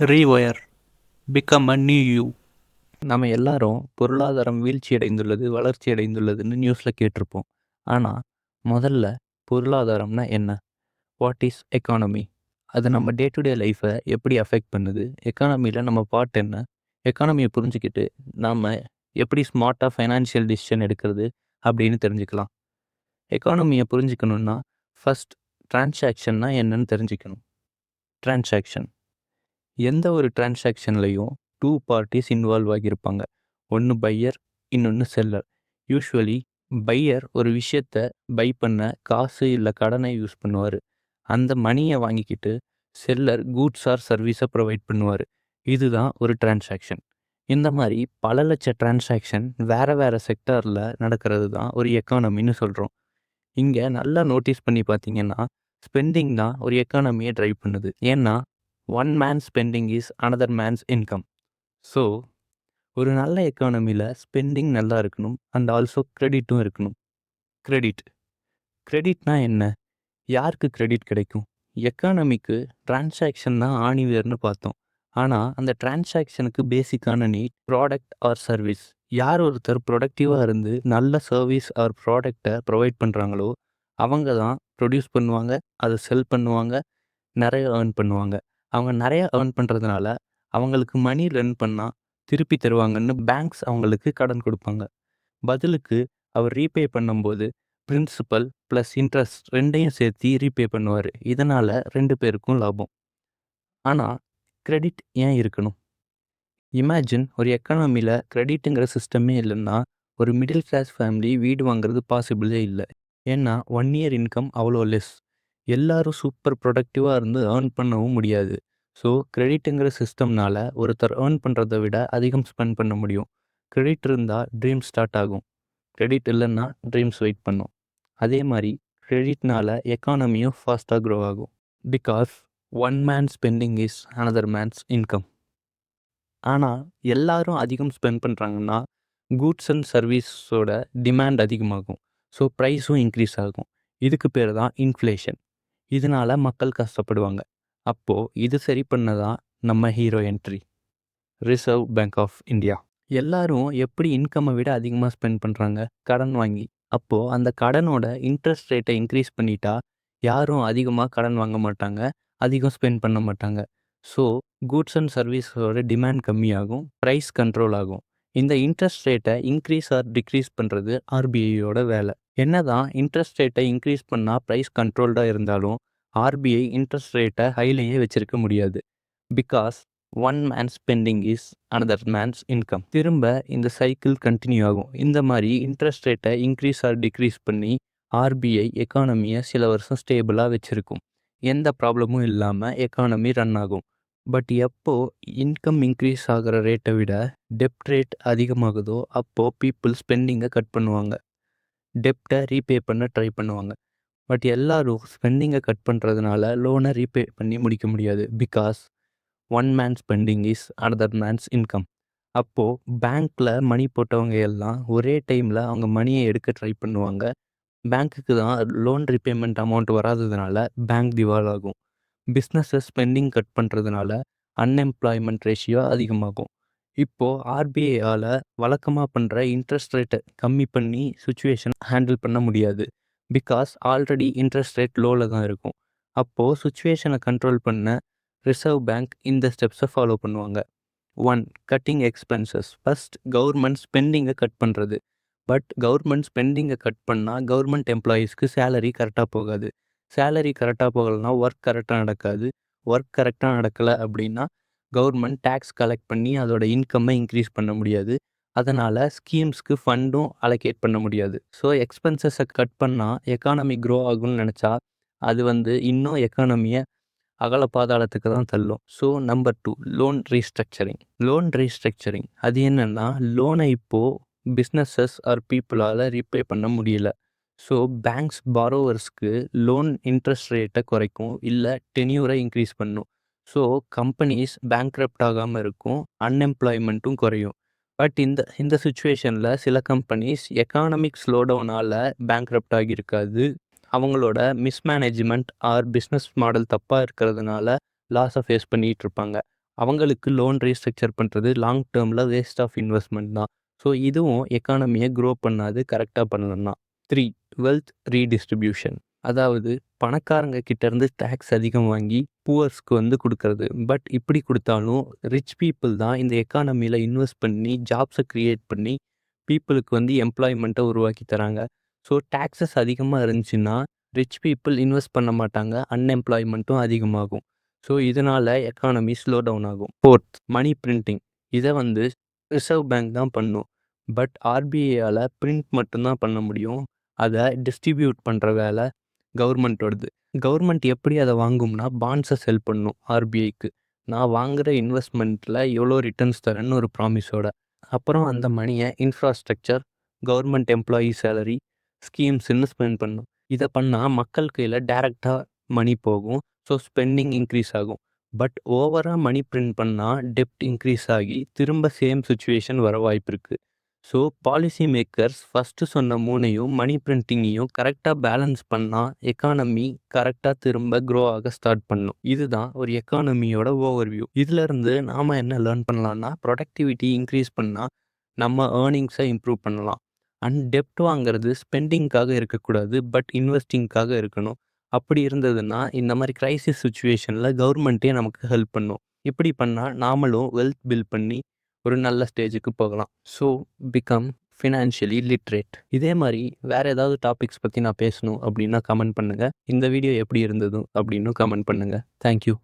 Rewire. Become a new you. நம்ம எல்லாரும் பொருளாதாரம் வீழ்ச்சியடைந்துள்ளது, வளர்ச்சியடைந்துள்ளதுன்னு நியூஸில் கேட்டிருப்போம். ஆனால் முதல்ல பொருளாதாரம்னா என்ன? What is economy? அது நம்ம டே டு டே லைஃப்பை எப்படி அஃபெக்ட் பண்ணுது? எக்கானமியில் நம்ம பார்ட் என்ன? எக்கானமியை புரிஞ்சுக்கிட்டு நாம் எப்படி ஸ்மார்ட்டாக ஃபைனான்ஷியல் டிசிஷன் எடுக்கிறது அப்படின்னு தெரிஞ்சுக்கலாம். எக்கானமியை புரிஞ்சுக்கணுன்னா ஃபஸ்ட் டிரான்சாக்ஷன்னா என்னன்னு தெரிஞ்சுக்கணும். டிரான்சாக்ஷன், எந்த ஒரு டிரான்சாக்ஷன்லையும் 2 பார்ட்டிஸ் இன்வால்வ் ஆகியிருப்பாங்க. ஒன்று பையர், இன்னொன்று செல்லர். யூஸ்வலி பையர் ஒரு விஷயத்தை பை பண்ண காசு இல்லை கடனை யூஸ் பண்ணுவார். அந்த மணியை வாங்கிக்கிட்டு செல்லர் கூட்ஸ் ஆர் சர்வீஸை ப்ரொவைட் பண்ணுவார். இதுதான் ஒரு டிரான்சாக்ஷன். இந்த மாதிரி பல லட்ச டிரான்சாக்ஷன் வேறு வேறு செக்டாரில் நடக்கிறது தான் ஒரு எக்கானமின்னு சொல்கிறோம். இங்கே நல்லா நோட்டீஸ் பண்ணி பார்த்தீங்கன்னா ஸ்பெண்டிங் தான் ஒரு எக்கானமியை ட்ரைவ் பண்ணுது. ஏன்னா one man spending is another mens income. So ஒரு நல்ல எக்கானமியில் ஸ்பெண்டிங் நல்லா இருக்கணும் அண்ட் ஆல்சோ கிரெடிட்டும் இருக்கணும். கிரெடிட்னா என்ன? யாருக்கு கிரெடிட் கிடைக்கும்? எக்கானமிக்கு டிரான்சாக்ஷன் தான் ஆணிவேர்னு பார்த்தோம். ஆனால் அந்த டிரான்சாக்ஷனுக்கு பேசிக்கான நீட் ப்ராடக்ட் ஆர் சர்வீஸ். யார் ஒருத்தர் ப்ரொடக்டிவாக இருந்து நல்ல சர்வீஸ் ஆர் ப்ராடக்டை ப்ரொவைட் பண்ணுறாங்களோ அவங்க தான் ப்ரொடியூஸ் பண்ணுவாங்க, அதை செல் பண்ணுவாங்க, நிறைய ஏர்ன் பண்ணுவாங்க. அவங்க நிறைய ஏர்ன் பண்ணுறதுனால அவங்களுக்கு மணி ரன் பண்ணால் திருப்பி தருவாங்கன்னு பேங்க்ஸ் அவங்களுக்கு கடன் கொடுப்பாங்க. பதிலுக்கு அவர் ரீபே பண்ணும்போது பிரின்சிபல் ப்ளஸ் இன்ட்ரெஸ்ட் ரெண்டையும் சேர்த்து ரீபே பண்ணுவார். இதனால் 2 பேருக்கும் லாபம். ஆனால் கிரெடிட் ஏன் இருக்கணும்? இமேஜின் ஒரு எக்கானமியில் கிரெடிட்டுங்கிற சிஸ்டமே இல்லைன்னா ஒரு மிடில் கிளாஸ் ஃபேமிலி வீடு வாங்குறது பாசிபிளே இல்லை. ஏன்னா 1 இயர் இன்கம் அவ்வளோ லெஸ். எல்லாரும் சூப்பர் ப்ரொடக்டிவாக இருந்து ஏர்ன் பண்ணவும் முடியாது. ஸோ கிரெடிட்டுங்கிற சிஸ்டம்னால ஒருத்தர் ஏர்ன் பண்ணுறதை விட அதிகம் ஸ்பெண்ட் பண்ண முடியும். கிரெடிட் இருந்தால் ட்ரீம் ஸ்டார்ட் ஆகும், கிரெடிட் இல்லைன்னா ட்ரீம்ஸ் வெயிட் பண்ணும். அதே மாதிரி கிரெடிட்னால எக்கானமியும் ஃபாஸ்ட்டாக க்ரோ ஆகும். Because one man spending is another mens income. ஆனால் எல்லாரும் அதிகம் ஸ்பெண்ட் பண்ணுறாங்கன்னா கூட்ஸ் அண்ட் சர்வீஸோட டிமாண்ட் அதிகமாகும். ஸோ ப்ரைஸும் இன்க்ரீஸ் ஆகும். இதுக்கு பேர் தான் இன்ஃப்ளேஷன். இதனால் மக்கள் கஷ்டப்படுவாங்க. அப்போது இது சரி பண்ணதான் நம்ம hero entry, Reserve Bank of India. எல்லாரும் எப்படி இன்கம்மை விட அதிகமாக ஸ்பெண்ட் பண்ணுறாங்க? கடன் வாங்கி. அப்போது அந்த கடனோட இன்ட்ரெஸ்ட் ரேட்டை இன்க்ரீஸ் பண்ணிட்டா யாரும் அதிகமாக கடன் வாங்க மாட்டாங்க, அதிகம் ஸ்பெண்ட் பண்ண மாட்டாங்க. ஸோ கூட்ஸ் அண்ட் சர்வீஸோட டிமாண்ட் கம்மியாகும், ப்ரைஸ் கண்ட்ரோல் ஆகும். இந்த இன்ட்ரெஸ்ட் ரேட்டை இன்க்ரீஸ் ஆர் டிக்ரீஸ் பண்ணுறது ஆர்பிஐயோட வேலை. என்னதான் இன்ட்ரெஸ்ட் ரேட்டை இன்க்ரீஸ் பண்ணால் ப்ரைஸ் கண்ட்ரோல்டாக இருந்தாலும் ஆர்பிஐ இன்ட்ரெஸ்ட் ரேட்டை ஹைலேயே வச்சிருக்க முடியாது. Because one man spending is another mens income. திரும்ப இந்த சைக்கிள் கண்டினியூ ஆகும். இந்த மாதிரி இன்ட்ரெஸ்ட் ரேட்டை இன்க்ரீஸ் ஆர் டிக்ரீஸ் பண்ணி ஆர்பிஐ எக்கானமியை சில வருஷம் ஸ்டேபிளாக வச்சுருக்கும். எந்த ப்ராப்ளமும் இல்லாமல் எக்கானமி ரன் ஆகும். பட் எப்போ இன்கம் இன்க்ரீஸ் ஆகிற ரேட்டை விட டெப்ட் ரேட் அதிகமாகுதோ அப்போது பீப்புள் ஸ்பெண்டிங்கை கட் பண்ணுவாங்க, டெப்டை ரீபே பண்ண ட்ரை பண்ணுவாங்க. பட் எல்லாரும் ஸ்பெண்டிங்கை கட் பண்ணுறதுனால லோனை ரீபே பண்ணி முடிக்க முடியாது. Because one man spending is another mens income. அப்போது பேங்க்கில் மணி போட்டவங்க எல்லாம் ஒரே டைமில் அவங்க மணியை எடுக்க ட்ரை பண்ணுவாங்க. பேங்க்குக்கு தான் லோன் ரீபேமெண்ட் அமௌண்ட் வராததுனால பேங்க் திவால் ஆகும். பிஸ்னஸை ஸ்பெண்டிங் கட் பண்ணுறதுனால அன்எம்ப்ளாய்மெண்ட் ரேஷியோ அதிகமாகும். இப்போது ஆர்பிஐயால் வழக்கமாக பண்ணுற இன்ட்ரெஸ்ட் ரேட்டை கம்மி பண்ணி சுச்சுவேஷன் ஹேண்டில் பண்ண முடியாது. பிகாஸ் ஆல்ரெடி இன்ட்ரெஸ்ட் ரேட் லோவில் தான் இருக்கும். அப்போது சுச்சுவேஷனை கண்ட்ரோல் பண்ண ரிசர்வ் பேங்க் இந்த ஸ்டெப்ஸை ஃபாலோ பண்ணுவாங்க. 1. Cutting expenses. ஃபஸ்ட் கவர்மெண்ட் ஸ்பெண்டிங்கை கட் பண்ணுறது. பட் கவர்மெண்ட் ஸ்பெண்டிங்கை கட் பண்ணால் கவர்மெண்ட் எம்ப்ளாயீஸ்க்கு சேலரி கரெக்டாக போகாது. சேலரி கரெக்டாக போகலைன்னா ஒர்க் கரெக்டாக நடக்காது. ஒர்க் கரெக்டாக நடக்கலை அப்படின்னா கவர்மெண்ட் டேக்ஸ் கலெக்ட் பண்ணி அதோட இன்கம்மை இன்க்ரீஸ் பண்ண முடியாது. அதனால் ஸ்கீம்ஸ்க்கு ஃபண்டும் அலோகேட் பண்ண முடியாது. ஸோ எக்ஸ்பென்சஸை கட் பண்ணால் எக்கானமி க்ரோ ஆகும்னு நினச்சா அது இன்னும் எக்கானமியை அகல பாதாளத்துக்கு தான் தள்ளும். So number 2, loan restructuring. அது என்னென்னா லோனை இப்போது பிஸ்னஸஸ் ஆர் பீப்புளால் ரீபே பண்ண முடியல. ஸோ பேங்க்ஸ் பாரோவர்ஸ்க்கு லோன் இன்ட்ரெஸ்ட் ரேட்டை குறைக்கும், இல்லை டென்யூரை இன்க்ரீஸ் பண்ணும். ஸோ கம்பெனிஸ் பேங்க்ரப்ட் ஆகாமல் இருக்கும், அன்எம்ப்ளாய்மெண்ட்டும் குறையும். பட் இந்த சுச்சுவேஷனில் சில கம்பெனிஸ் எக்கானமிக் ஸ்லோடவுனால் பேங்க்ரப்ட் ஆகியிருக்காது, அவங்களோட மிஸ்மேனேஜ்மெண்ட் ஆர் பிஸ்னஸ் மாடல் தப்பாக இருக்கிறதுனால லாஸை ஃபேஸ் பண்ணிகிட்டு இருப்பாங்க. அவங்களுக்கு லோன் ரீஸ்ட்ரக்சர் பண்ணுறது லாங் டேர்மில் வேஸ்ட் ஆஃப் இன்வெஸ்ட்மெண்ட் தான். ஸோ இதுவும் எக்கானமியை க்ரோ பண்ணாது, கரெக்டாக பண்ணலன்னா. 3. Wealth redistribution. அதாவது பணக்காரங்க கிட்டேருந்து டேக்ஸ் அதிகம் வாங்கி புவர்ஸ்க்கு கொடுக்கறது. பட் இப்படி கொடுத்தாலும் ரிச் பீப்புள் தான் இந்த எக்கானமியில் இன்வெஸ்ட் பண்ணி ஜாப்ஸை க்ரியேட் பண்ணி பீப்புளுக்கு எம்ப்ளாய்மெண்ட்டை உருவாக்கி தராங்க. ஸோ டேக்ஸஸ் அதிகமாக இருந்துச்சுன்னா ரிச் பீப்புள் இன்வெஸ்ட் பண்ண மாட்டாங்க, அன்எம்ப்ளாய்மெண்ட்டும் அதிகமாகும். ஸோ இதனால் எக்கானமி ஸ்லோ டவுன் ஆகும். 4th மணி பிரிண்டிங். இதை ரிசர்வ் பேங்க் தான் பண்ணும். பட் ஆர்பிஐயால் பிரிண்ட் மட்டும்தான் பண்ண முடியும். அதை டிஸ்ட்ரிபியூட் பண்ணுற வேலை கவர்மெண்ட்டோடது. கவர்மெண்ட் எப்படி அதை வாங்கும்னா பாண்ட்ஸை செல் பண்ணும் ஆர்பிஐக்கு. நான் வாங்குகிற இன்வெஸ்ட்மெண்ட்டில் எவ்வளோ ரிட்டர்ன்ஸ் தரேன்னு ஒரு ப்ராமிஸோட. அப்புறம் அந்த மணியை இன்ஃப்ராஸ்ட்ரக்சர், கவர்மெண்ட் எம்ப்ளாயி சேலரி, ஸ்கீம்ஸ்ன்னு ஸ்பெண்ட் பண்ணும். இதை பண்ணால் மக்கள் கையில் டைரெக்டாக மணி போகும். ஸோ ஸ்பெண்டிங் இன்க்ரீஸ் ஆகும். பட் ஓவராக மணி பிரிண்ட் பண்ணால் டெப்ட் இன்க்ரீஸ் ஆகி திரும்ப சேம் சுச்சுவேஷன் வர வாய்ப்பு இருக்குது. ஸோ பாலிசி மேக்கர்ஸ் ஃபஸ்ட்டு சொன்ன 3ஐயும் மணி பிரிண்டிங்கையும் கரெக்டாக பேலன்ஸ் பண்ணால் எக்கானமி கரெக்டாக திரும்ப க்ரோ ஆக ஸ்டார்ட் பண்ணும். இதுதான் ஒரு எக்கானமியோட ஓவர்வியூ. இதிலேருந்து நாம் என்ன லேர்ன் பண்ணலான்னா, ப்ரொடக்டிவிட்டி இன்க்ரீஸ் பண்ணால் நம்ம ஏர்னிங்ஸை இம்ப்ரூவ் பண்ணலாம். அண்ட் டெப்ட் வாங்குறது ஸ்பெண்டிங்காக இருக்கக்கூடாது, பட் இன்வெஸ்டிங்காக இருக்கணும். அப்படி இருந்ததுன்னா இந்த மாதிரி கிரைசிஸ் சுச்சுவேஷனில் கவர்மெண்ட்டே நமக்கு ஹெல்ப் பண்ணும். இப்படி பண்ணால் நாமளும் வெல்த் பில்ட் பண்ணி ஒரு நல்ல ஸ்டேஜுக்கு போகலாம். So become financially literate. இதே மாதிரி வேறு ஏதாவது டாபிக்ஸ் பற்றி நான் பேசணும் அப்படின்னா கமெண்ட் பண்ணுங்கள். இந்த வீடியோ எப்படி இருந்தது அப்படின்னு கமெண்ட் பண்ணுங்கள். தேங்க்யூ.